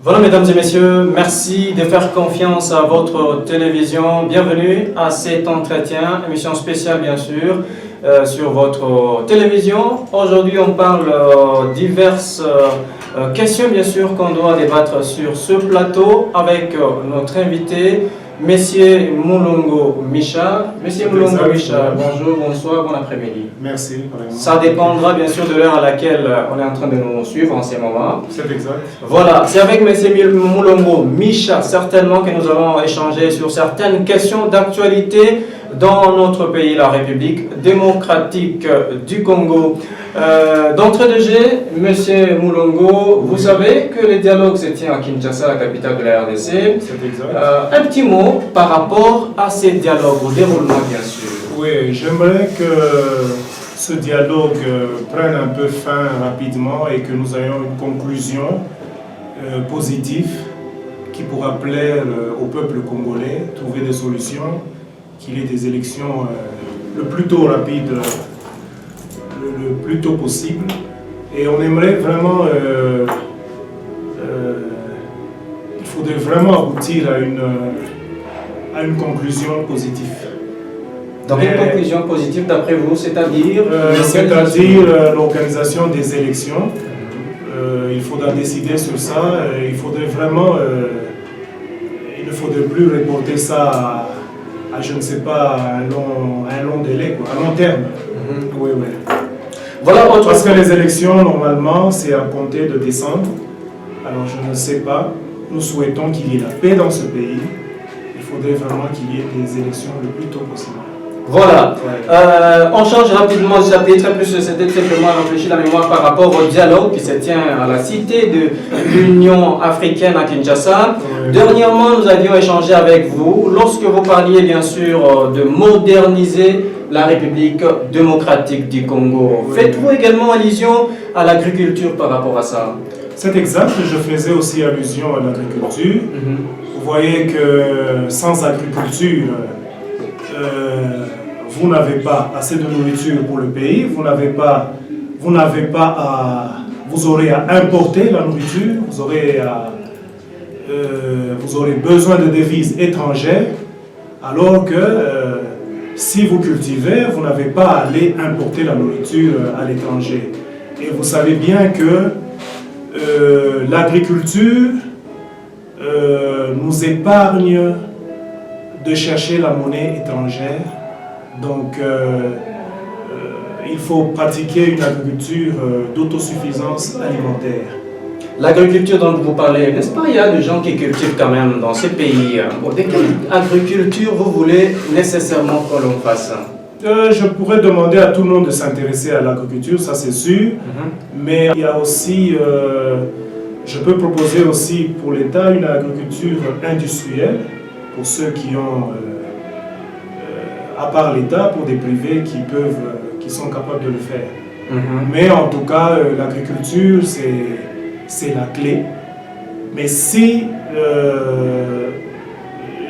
Voilà, mesdames et messieurs, merci de faire confiance à votre télévision. Bienvenue à cet entretien, émission spéciale bien sûr, sur votre télévision. Aujourd'hui, on parle diverses questions bien sûr qu'on doit débattre sur ce plateau avec notre invité, Monsieur Moulongo Micha. Monsieur Moulongo Micha, bonjour, bonsoir, bon après-midi. Merci. Ça dépendra bien sûr de l'heure à laquelle on est en train de nous suivre en ce moment. C'est exact. Voilà, c'est avec M. Moulongo Micha certainement que nous allons échanger sur certaines questions d'actualité dans notre pays, la République démocratique du Congo. D'entrée de jeu, M. Moulongo, vous savez que le dialogue se tient à Kinshasa, la capitale de la RDC. C'est exact. Un petit mot par rapport à ces dialogues, au déroulement bien sûr. Oui, j'aimerais que ce dialogue prenne un peu fin rapidement et que nous ayons une conclusion positive qui pourra plaire au peuple congolais, trouver des solutions, qu'il y ait des élections le plus tôt rapide, le plus tôt possible. Et on aimerait vraiment, il faudrait vraiment aboutir à une conclusion positive. Donc une conclusion positive d'après vous, c'est-à-dire l'organisation des élections. Il faudra décider sur ça. Il faudrait vraiment, il ne faudrait plus reporter ça à je ne sais pas, un long délai, quoi, à long terme. Oui, oui. Voilà, parce que les élections, normalement, c'est à compter de décembre. Alors je ne sais pas. Nous souhaitons qu'il y ait la paix dans ce pays. Il faudrait vraiment qu'il y ait des élections le plus tôt possible. Voilà, on change rapidement de chapitre, plus c'était simplement réfléchir la mémoire par rapport au dialogue qui se tient à la cité de l'Union africaine à Kinshasa. Dernièrement, nous avions échangé avec vous lorsque vous parliez bien sûr de moderniser la République démocratique du Congo. Faites-vous également allusion à l'agriculture par rapport à ça? C'est exact, je faisais aussi allusion à l'agriculture. Vous voyez que sans agriculture, vous n'avez pas assez de nourriture pour le pays, vous aurez à importer la nourriture, vous aurez besoin de devises étrangères, alors que si vous cultivez, vous n'avez pas à aller importer la nourriture à l'étranger. Et vous savez bien que l'agriculture nous épargne de chercher la monnaie étrangère. Donc, il faut pratiquer une agriculture d'autosuffisance alimentaire. L'agriculture dont vous parlez, n'est-ce pas, il y a des gens qui cultivent quand même dans ces pays. De quelle agriculture vous voulez nécessairement que l'on fasse? Je pourrais demander à tout le monde de s'intéresser à l'agriculture, ça c'est sûr. Mais il y a aussi, je peux proposer aussi pour l'État une agriculture industrielle, pour ceux qui ont, à part l'État, pour des privés qui sont capables de le faire. Mais en tout cas, l'agriculture, c'est la clé. Mais si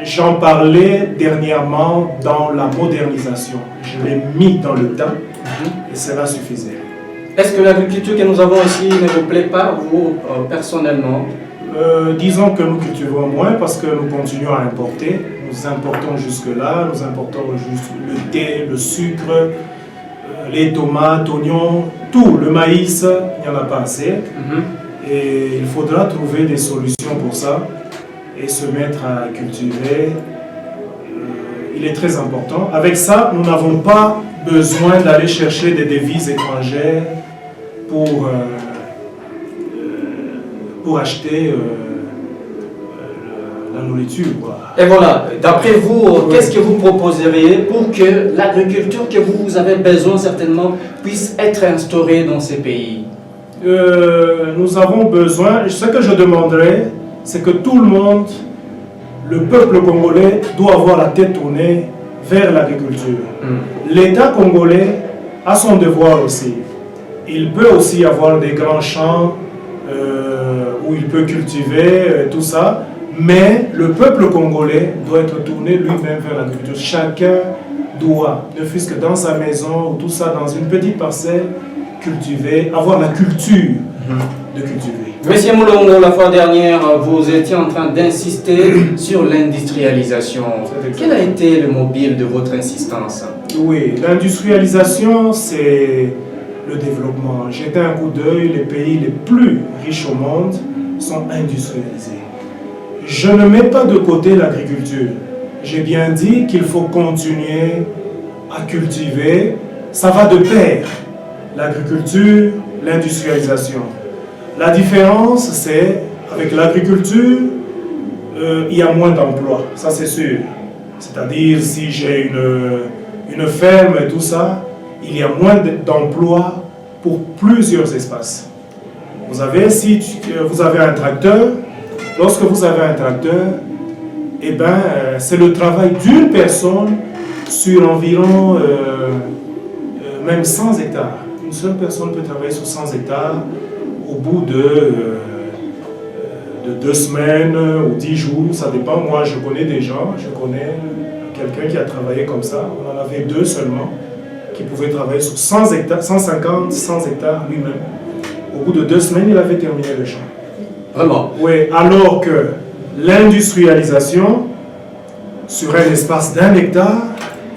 j'en parlais dernièrement dans la modernisation, je l'ai mis dans le temps et cela suffisait. Est-ce que l'agriculture que nous avons ici ne vous plaît pas, vous, personnellement? Disons que nous cultivons moins parce que nous continuons à importer. Nous importons jusque-là, nous importons juste le thé, le sucre, les tomates, oignons, tout, le maïs, il n'y en a pas assez. Et il faudra trouver des solutions pour ça et se mettre à cultiver. Il est très important. Avec ça, nous n'avons pas besoin d'aller chercher des devises étrangères pour acheter la nourriture, quoi. Et voilà, d'après vous, qu'est-ce que vous proposeriez pour que l'agriculture que vous avez besoin certainement puisse être instaurée dans ces pays? Nous avons besoin, ce que je demanderais, c'est que tout le monde, le peuple congolais, doit avoir la tête tournée vers l'agriculture. L'État congolais a son devoir aussi. Il peut aussi avoir des grands champs où il peut cultiver tout ça, mais le peuple congolais doit être tourné lui-même vers l'agriculture. Chacun doit, ne fût-ce que dans sa maison ou tout ça, dans une petite parcelle, cultiver, avoir la culture de cultiver. Monsieur Moulongo, la fois dernière, vous étiez en train d'insister sur l'industrialisation. Quel a été le mobile de votre insistance? Oui, l'industrialisation, c'est le développement. Jetez un coup d'œil, les pays les plus riches au monde sont industrialisés. Je ne mets pas de côté l'agriculture. J'ai bien dit qu'il faut continuer à cultiver. Ça va de pair, l'agriculture, l'industrialisation. La différence, c'est avec l'agriculture, il y a moins d'emplois, ça c'est sûr. C'est-à-dire, si j'ai une ferme et tout ça, il y a moins d'emplois pour plusieurs espaces. Vous avez, vous avez un tracteur, lorsque vous avez un tracteur, eh ben, c'est le travail d'une personne sur environ même 100 hectares. Une seule personne peut travailler sur 100 hectares au bout de 2 semaines ou 10 jours, ça dépend. Moi, je connais des gens, je connais quelqu'un qui a travaillé comme ça. On en avait 2 seulement qui pouvaient travailler sur 100 hectares, 150, 100 hectares lui-même. Au bout de 2 semaines, il avait terminé le champ. Vraiment? Oui, alors que l'industrialisation, sur un espace d'1 hectare,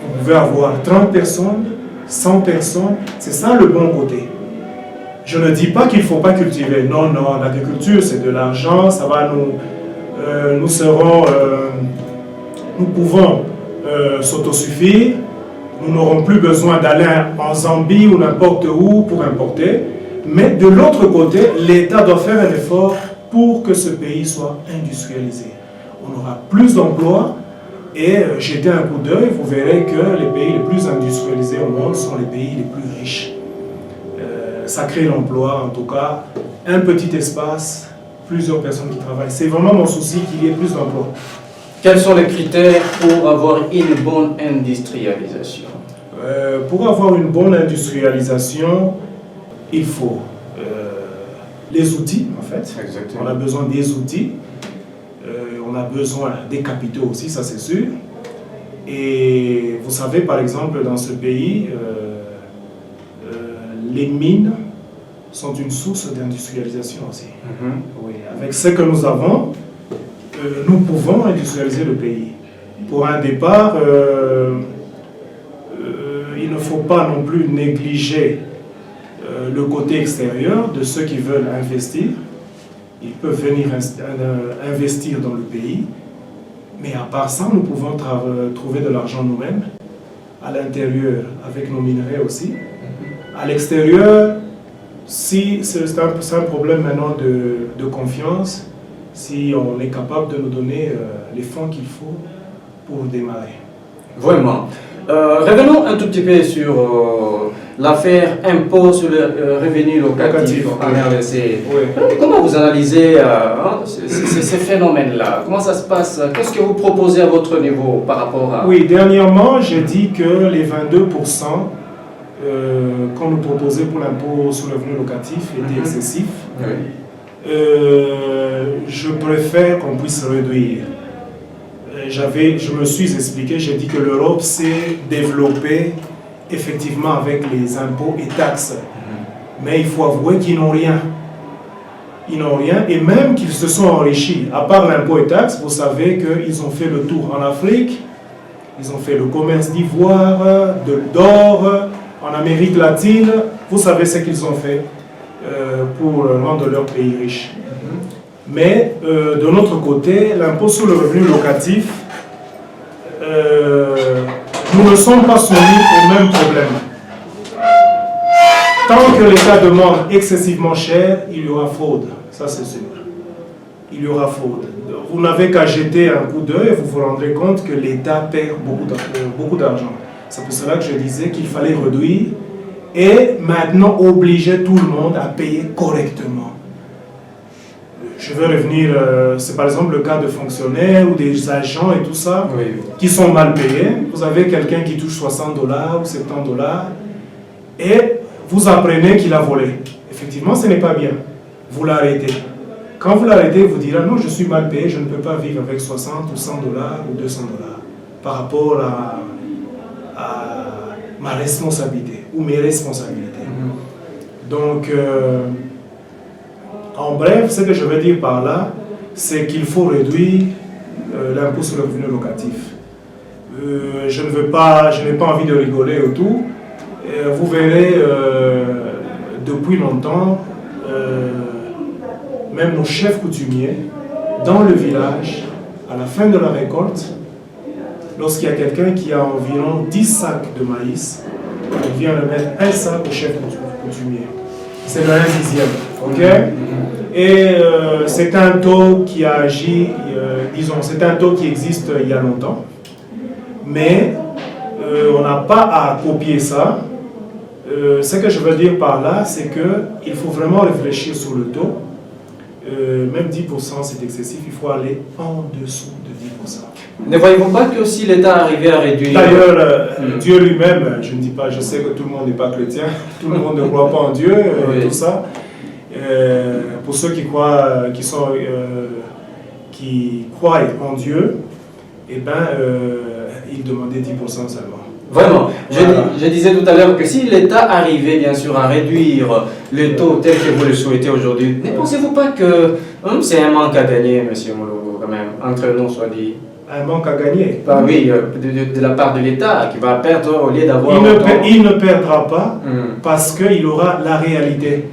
vous pouvez avoir 30 personnes, 100 personnes. C'est ça le bon côté. Je ne dis pas qu'il ne faut pas cultiver. Non, non, l'agriculture, c'est de l'argent. Ça va nous pouvons s'autosuffire. Nous n'aurons plus besoin d'aller en Zambie ou n'importe où pour importer. Mais de l'autre côté, l'État doit faire un effort pour que ce pays soit industrialisé. On aura plus d'emplois et jetez un coup d'œil, vous verrez que les pays les plus industrialisés au monde sont les pays les plus riches. Ça crée l'emploi, en tout cas, un petit espace, plusieurs personnes qui travaillent. C'est vraiment mon souci qu'il y ait plus d'emplois. Quels sont les critères pour avoir une bonne industrialisation? Pour avoir une bonne industrialisation, il faut les outils, en fait. Exactement. On a besoin des outils. On a besoin des capitaux aussi, ça c'est sûr. Et vous savez, par exemple, dans ce pays, les mines sont une source d'industrialisation aussi. Oui, avec ce que nous avons, nous pouvons industrialiser le pays. Pour un départ, il ne faut pas non plus négliger le côté extérieur de ceux qui veulent investir. Ils peuvent venir investir dans le pays, mais à part ça, nous pouvons trouver de l'argent nous-mêmes, à l'intérieur, avec nos minerais aussi. À l'extérieur, si c'est un problème maintenant de confiance, si on est capable de nous donner les fonds qu'il faut pour démarrer. Vraiment. Revenons un tout petit peu sur l'affaire impôt sur le revenu locatif en RDC. Oui. Comment vous analysez ces phénomènes-là? Comment ça se passe? Qu'est-ce que vous proposez à votre niveau par rapport à... Oui, dernièrement, j'ai dit que les 22% qu'on nous proposait pour l'impôt sur le revenu locatif était excessif. Oui. Je préfère qu'on puisse réduire. Je me suis expliqué, j'ai dit que l'Europe s'est développée effectivement avec les impôts et taxes. Mais il faut avouer qu'ils n'ont rien. Ils n'ont rien, et même qu'ils se sont enrichis. À part l'impôt et taxes, vous savez qu'ils ont fait le tour en Afrique, ils ont fait le commerce d'ivoire, d'or, en Amérique latine. Vous savez ce qu'ils ont fait pour rendre leur pays riche. Mais de notre côté, l'impôt sur le revenu locatif, nous ne sommes pas soumis au même problème. Tant que l'État demande excessivement cher, il y aura fraude, ça c'est sûr. Il y aura fraude. Vous n'avez qu'à jeter un coup d'œil et vous vous rendrez compte que l'État perd beaucoup d'argent. C'est pour cela que je disais qu'il fallait réduire et maintenant obliger tout le monde à payer correctement. Je veux revenir, c'est par exemple le cas de fonctionnaires ou des agents et tout ça, oui, qui sont mal payés. Vous avez quelqu'un qui touche $60 ou $70 et vous apprenez qu'il a volé. Effectivement, ce n'est pas bien. Vous l'arrêtez. Quand vous l'arrêtez, vous direz non, je suis mal payé, je ne peux pas vivre avec 60 ou $100 ou $200 par rapport à ma responsabilité ou mes responsabilités. Donc, En bref, ce que je veux dire par là, c'est qu'il faut réduire l'impôt sur le revenu locatif. Je n'ai pas envie de rigoler et tout. Vous verrez, depuis longtemps, même nos chefs coutumiers, dans le village, à la fin de la récolte, lorsqu'il y a quelqu'un qui a environ 10 sacs de maïs, il vient remettre un sac au chef coutumier. C'est le 1/10. Ok? Et c'est un taux qui a agi, disons, c'est un taux qui existe il y a longtemps, mais on n'a pas à copier ça. Ce que je veux dire par là, c'est qu'il faut vraiment réfléchir sur le taux. Même 10% c'est excessif, il faut aller en dessous de 10%. Ne voyez-vous pas que si l'État arrivait à réduire... D'ailleurs, Dieu lui-même, je ne dis pas, je sais que tout le monde n'est pas chrétien, tout le monde ne croit pas en Dieu, et tout ça. Pour ceux qui croient, qui croient en Dieu, eh ben, il demandait 10% seulement. Vraiment, Voilà. je disais tout à l'heure que si l'État arrivait bien sûr à réduire le taux tel que vous le souhaitez aujourd'hui, ne pensez-vous pas que c'est un manque à gagner, monsieur Mologo, quand même, entre nous, soit dit? Un manque à gagner. Bah oui, de la part de l'État qui va perdre au lieu d'avoir... Il ne perdra pas parce qu'il aura la réalité.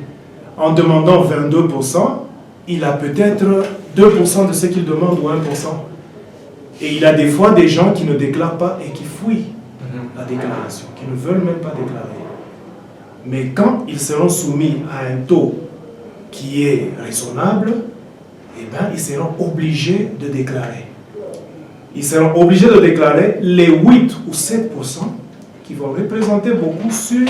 En demandant 22%, il a peut-être 2% de ce qu'il demande ou 1%. Et il a des fois des gens qui ne déclarent pas et qui fuient la déclaration, qui ne veulent même pas déclarer. Mais quand ils seront soumis à un taux qui est raisonnable, eh ben, ils seront obligés de déclarer. Ils seront obligés de déclarer les 8 ou 7% qui vont représenter beaucoup sur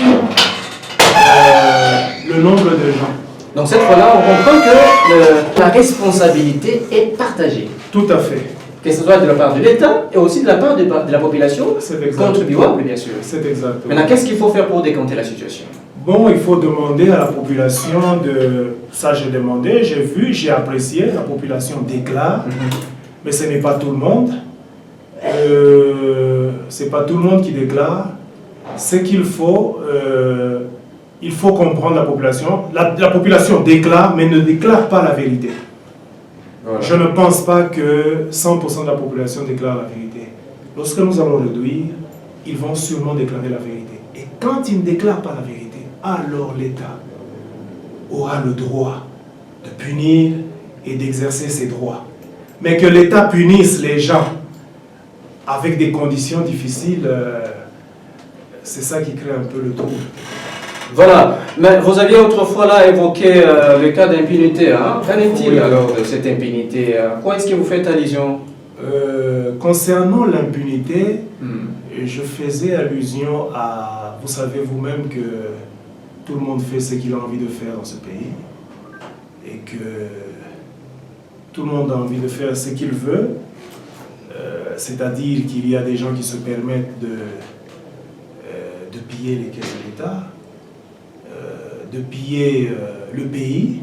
le nombre de gens. Donc cette fois-là, on comprend que la responsabilité est partagée. Tout à fait. Que ce soit de la part de l'État et aussi de la part de la population contribuable, bien sûr. C'est exact. Maintenant, qu'est-ce qu'il faut faire pour décanter la situation? Bon, il faut demander à la population de... Ça, j'ai demandé, j'ai vu, j'ai apprécié, la population déclare, mais ce n'est pas tout le monde. C'est pas tout le monde qui déclare. Ce qu'il faut, il faut comprendre la population. La population déclare, mais ne déclare pas la vérité. Voilà. Je ne pense pas que 100% de la population déclare la vérité. Lorsque nous allons réduire, ils vont sûrement déclarer la vérité. Et quand ils ne déclarent pas la vérité, alors l'État aura le droit de punir et d'exercer ses droits. Mais que l'État punisse les gens avec des conditions difficiles, c'est ça qui crée un peu le trouble. Voilà, mais vous aviez autrefois là évoqué le cas d'impunité. Hein? Qu'en est-il alors de cette impunité? À quoi est-ce que vous faites allusion? Concernant l'impunité, je faisais allusion à... Vous savez vous-même que tout le monde fait ce qu'il a envie de faire dans ce pays et que tout le monde a envie de faire ce qu'il veut, c'est-à-dire qu'il y a des gens qui se permettent de piller les caisses de l'État, de piller le pays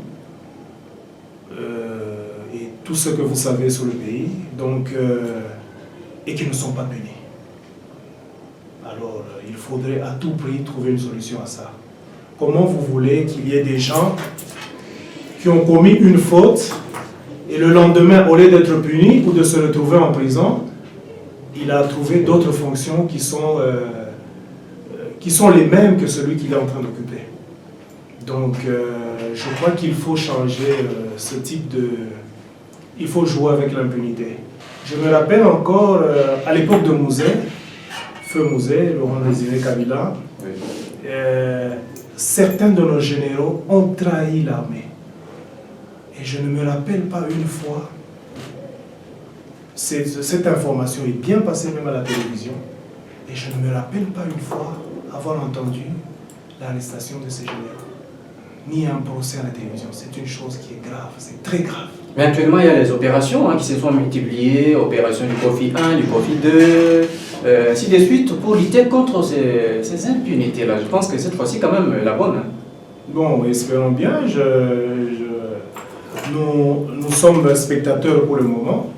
et tout ce que vous savez sur le pays, donc, et qui ne sont pas punis. Alors, il faudrait à tout prix trouver une solution à ça. Comment vous voulez qu'il y ait des gens qui ont commis une faute et le lendemain, au lieu d'être punis ou de se retrouver en prison, il a trouvé d'autres fonctions qui sont les mêmes que celui qu'il est en train d'occuper. Donc, je crois qu'il faut changer ce type de... Il faut jouer avec l'impunité. Je me rappelle encore, à l'époque de Mouzé, Feu Mouzé, Laurent Désiré Kabila, certains de nos généraux ont trahi l'armée. Et je ne me rappelle pas une fois, cette information est bien passée même à la télévision, et je ne me rappelle pas une fois avoir entendu l'arrestation de ces généraux. Ni un procès à la télévision. C'est une chose qui est grave, c'est très grave. Mais actuellement, il y a les opérations qui se sont multipliées, opération du Kofi 1, du Kofi 2, ainsi de suite, pour lutter contre ces impunités-là. Je pense que cette fois-ci, quand même, la bonne. Hein. Bon, espérons bien. Nous sommes spectateurs pour le moment.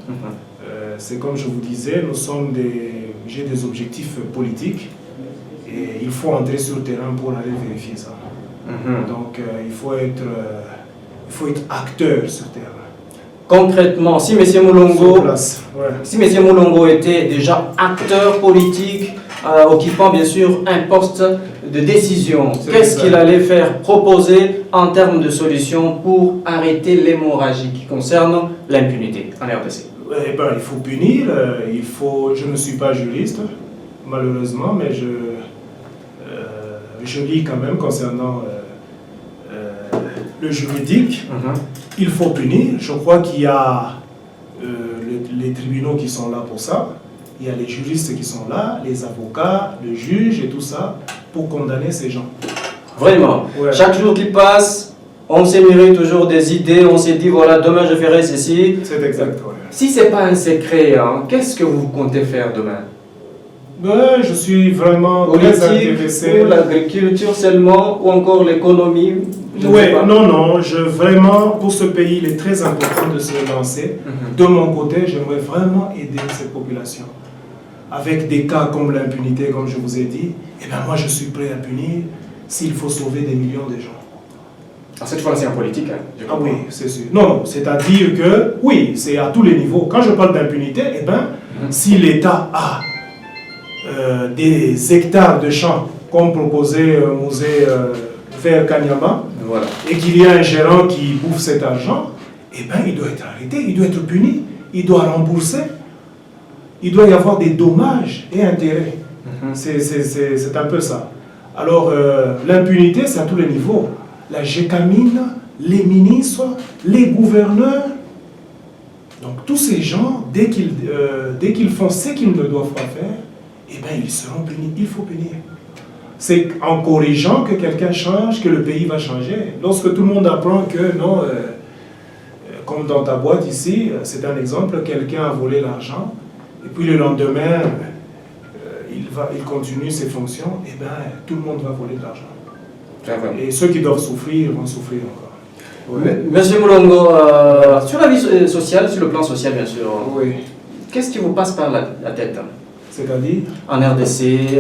C'est comme je vous disais, j'ai des objectifs politiques et il faut entrer sur le terrain pour aller vérifier ça. Donc il faut être il faut être acteur sur terrain. Concrètement, si M. Moulongo, si M. Moulongo était déjà acteur politique, occupant bien sûr un poste de décision, qu'est-ce qu'il allait faire, proposer en termes de solutions pour arrêter l'hémorragie qui concerne l'impunité en RDC? Eh ben, il faut punir, je ne suis pas juriste, malheureusement, mais je lis quand même concernant le juridique. Il faut punir. Je crois qu'il y a les tribunaux qui sont là pour ça. Il y a les juristes qui sont là, les avocats, le juge et tout ça, pour condamner ces gens. Vraiment. Ouais. Chaque jour qui passe, on s'est mûri toujours des idées, on s'est dit, voilà, demain je ferai ceci. C'est exact, ouais. Si ce n'est pas un secret, hein, qu'est-ce que vous comptez faire demain? Ben, je suis vraiment très intéressé. Ou l'agriculture seulement, ou encore l'économie? Oui, non, vraiment, pour ce pays, il est très important de se lancer. De mon côté, j'aimerais vraiment aider cette population. Avec des cas comme l'impunité, comme je vous ai dit, eh ben moi je suis prêt à punir s'il faut sauver des millions de gens. Cette fois, c'est en politique, hein, ah oui, c'est sûr. Non, c'est-à-dire que, oui, c'est à tous les niveaux. Quand je parle d'impunité, eh ben, si l'État a des hectares de champs, comme proposé Musée vers Kanyama, voilà, et qu'il y a un gérant qui bouffe cet argent, eh ben, il doit être arrêté, il doit être puni, il doit rembourser. Il doit y avoir des dommages et intérêts. C'est un peu ça. Alors, l'impunité, c'est à tous les niveaux. La GECAMINE, les ministres, les gouverneurs. Donc, tous ces gens, dès qu'ils font ce qu'ils ne doivent pas faire, eh ben, ils seront punis. Il faut punir. C'est en corrigeant que quelqu'un change, que le pays va changer. Lorsque tout le monde apprend que, non, comme dans ta boîte ici, c'est un exemple, quelqu'un a volé l'argent, et puis le lendemain, il continue ses fonctions, et bien tout le monde va voler de l'argent. Et ceux qui doivent souffrir vont souffrir encore. Ouais. Monsieur Moulongo, sur la vie sociale, sur le plan social bien sûr, oui, qu'est-ce qui vous passe par la tête? C'est-à-dire? En RDC,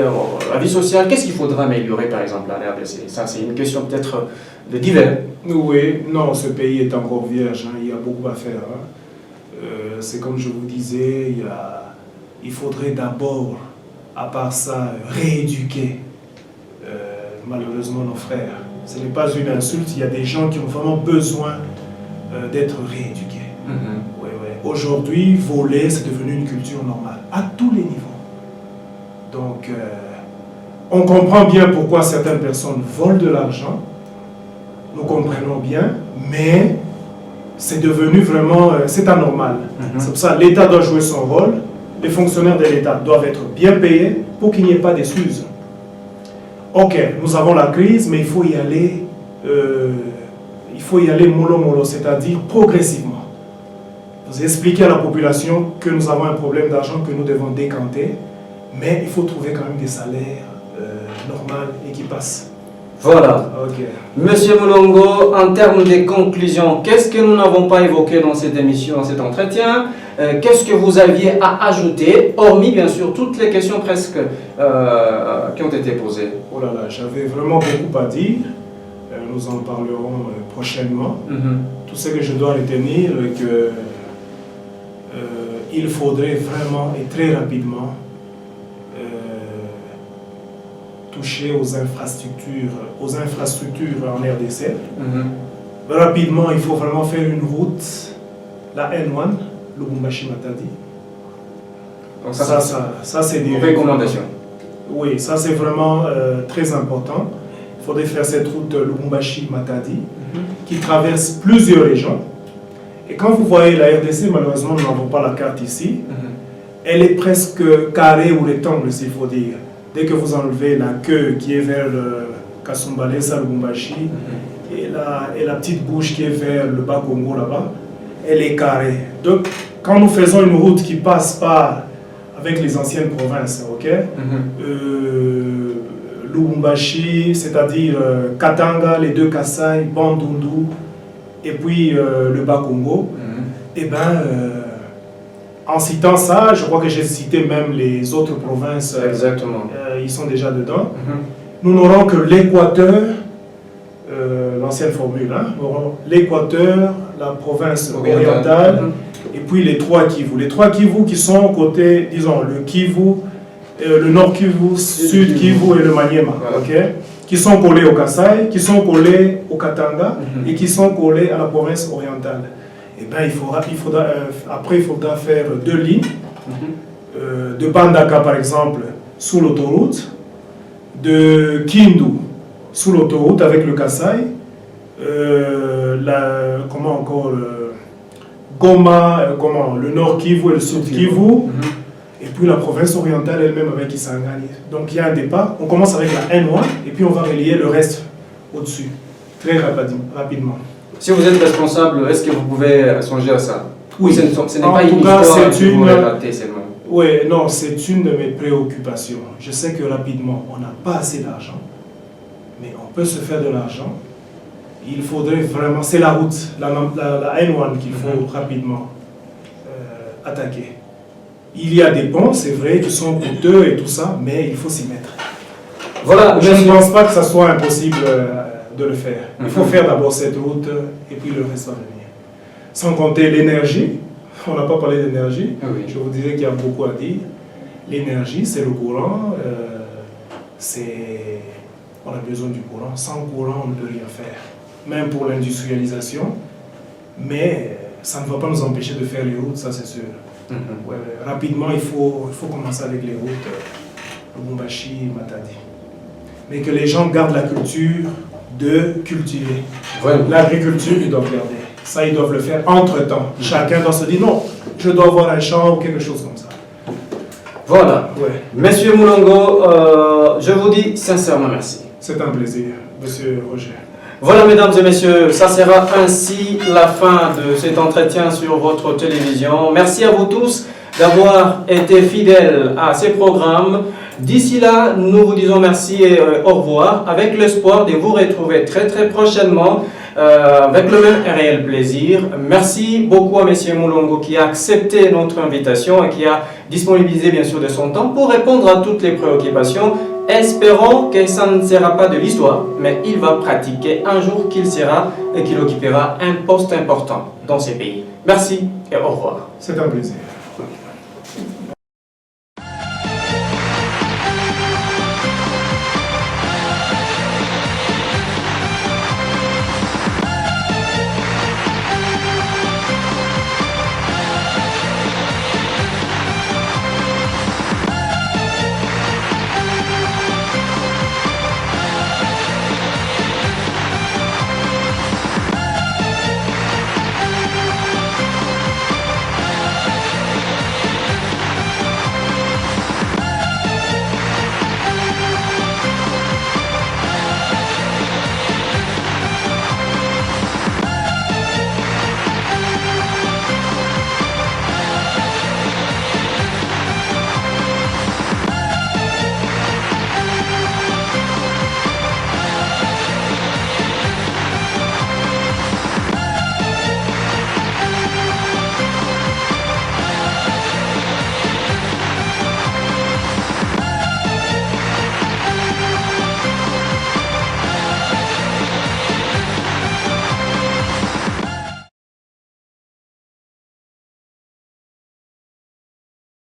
la vie sociale, qu'est-ce qu'il faudra améliorer par exemple en RDC? Ça, c'est une question peut-être de divers. Oui, non, ce pays est encore vierge, hein, il y a beaucoup à faire. Hein. C'est comme je vous disais, il faudrait d'abord, à part ça, rééduquer malheureusement nos frères. Ce n'est pas une insulte, il y a des gens qui ont vraiment besoin d'être rééduqués. Ouais. Aujourd'hui, voler, c'est devenu une culture normale, à tous les niveaux. Donc, on comprend bien pourquoi certaines personnes volent de l'argent, nous comprenons bien, mais c'est devenu vraiment, c'est anormal. C'est pour ça que l'État doit jouer son rôle, les fonctionnaires de l'État doivent être bien payés pour qu'il n'y ait pas d'excuses. Ok, nous avons la crise, mais il faut y aller mollo, c'est-à-dire progressivement. Vous expliquez à la population que nous avons un problème d'argent que nous devons décanter, mais il faut trouver quand même des salaires normaux et qui passent. Voilà. Okay. Monsieur Moulongo, en termes de conclusions, qu'est-ce que nous n'avons pas évoqué dans cette émission, dans cet entretien? Qu'est-ce que vous aviez à ajouter, hormis bien sûr toutes les questions presque qui ont été posées? Oh là là, j'avais vraiment beaucoup à dire. Nous en parlerons prochainement. Tout ce que je dois retenir, que il faudrait vraiment et très rapidement toucher aux infrastructures en RDC. Rapidement, il faut vraiment faire une route, la N1, Lubumbashi-Matadi. Ça c'est des recommandations. Oui, ça c'est vraiment très important. Il faudrait faire cette route Lubumbashi-Matadi qui traverse plusieurs régions. Et quand vous voyez la RDC, malheureusement, nous n'avons pas la carte ici. Elle est presque carrée ou rectangle, s'il faut dire. Dès que vous enlevez la queue qui est vers Kasumbalesa, Lubumbashi, et la petite bouche qui est vers le Bas-Congo là-bas, elle est carrée. Donc, quand nous faisons une route qui passe par, avec les anciennes provinces, ok, Lubumbashi, c'est-à-dire Katanga, les deux Kasaï, Bandundu, et puis le Bas-Congo, et bien, en citant ça, je crois que j'ai cité même les autres provinces. Exactement. Ils sont déjà dedans. Nous n'aurons que l'Équateur, l'ancienne formule, hein. L'Équateur, la province orientale, et puis les 3 Kivu. Les 3 Kivu qui sont côté, disons, le Kivu, le Nord Kivu, Sud Kivu et le Maniema, okay? Qui sont collés au Kasaï, qui sont collés au Katanga et qui sont collés à la province orientale. Et bien, après, il faudra faire 2 lignes, de Bandaka par exemple, sous l'autoroute, de Kindu sous l'autoroute avec le Kasaï, Goma, le Nord Kivu et le Sud Kivu, et puis la province orientale elle-même avec Kisangani. Donc il y a un départ, on commence avec la N1 et puis on va relier le reste au-dessus, très rapidement. Si vous êtes responsable, est-ce que vous pouvez songer à ça? Oui, ce n'est pas une histoire que vous voulez rater seulement. Oui, non, c'est une de mes préoccupations. Je sais que rapidement, on n'a pas assez d'argent, mais on peut se faire de l'argent. Il faudrait vraiment, c'est la route, la N1 qu'il faut rapidement attaquer. Il y a des ponts, c'est vrai, qui sont coûteux et tout ça, mais il faut s'y mettre. Voilà, je ne pense pas que ça soit impossible de le faire. Il faut faire d'abord cette route et puis le reste va venir. Sans compter l'énergie, on n'a pas parlé d'énergie, je vous disais qu'il y a beaucoup à dire. L'énergie, c'est le courant, on a besoin du courant. Sans courant, on ne peut rien faire, même pour l'industrialisation. Mais ça ne va pas nous empêcher de faire les routes, ça c'est sûr. Rapidement, il faut commencer avec les routes, Lubumbashi, Matadi. Mais que les gens gardent la culture de cultiver. L'agriculture, ils doivent garder. Ça, ils doivent le faire entre-temps. Chacun doit se dire, non, je dois avoir un champ ou quelque chose comme ça. Voilà. Monsieur Moulongo, je vous dis sincèrement merci. C'est un plaisir, monsieur Roger. Voilà, mesdames et messieurs, ça sera ainsi la fin de cet entretien sur votre télévision. Merci à vous tous d'avoir été fidèles à ces programmes. D'ici là, nous vous disons merci et au revoir, avec l'espoir de vous retrouver très prochainement avec le même et réel plaisir. Merci beaucoup à M. Moulongo qui a accepté notre invitation et qui a disponibilisé bien sûr de son temps pour répondre à toutes les préoccupations. Espérons que ça ne sera pas de l'histoire, mais il va pratiquer un jour qu'il sera et qu'il occupera un poste important dans ces pays. Merci et au revoir. C'est un plaisir.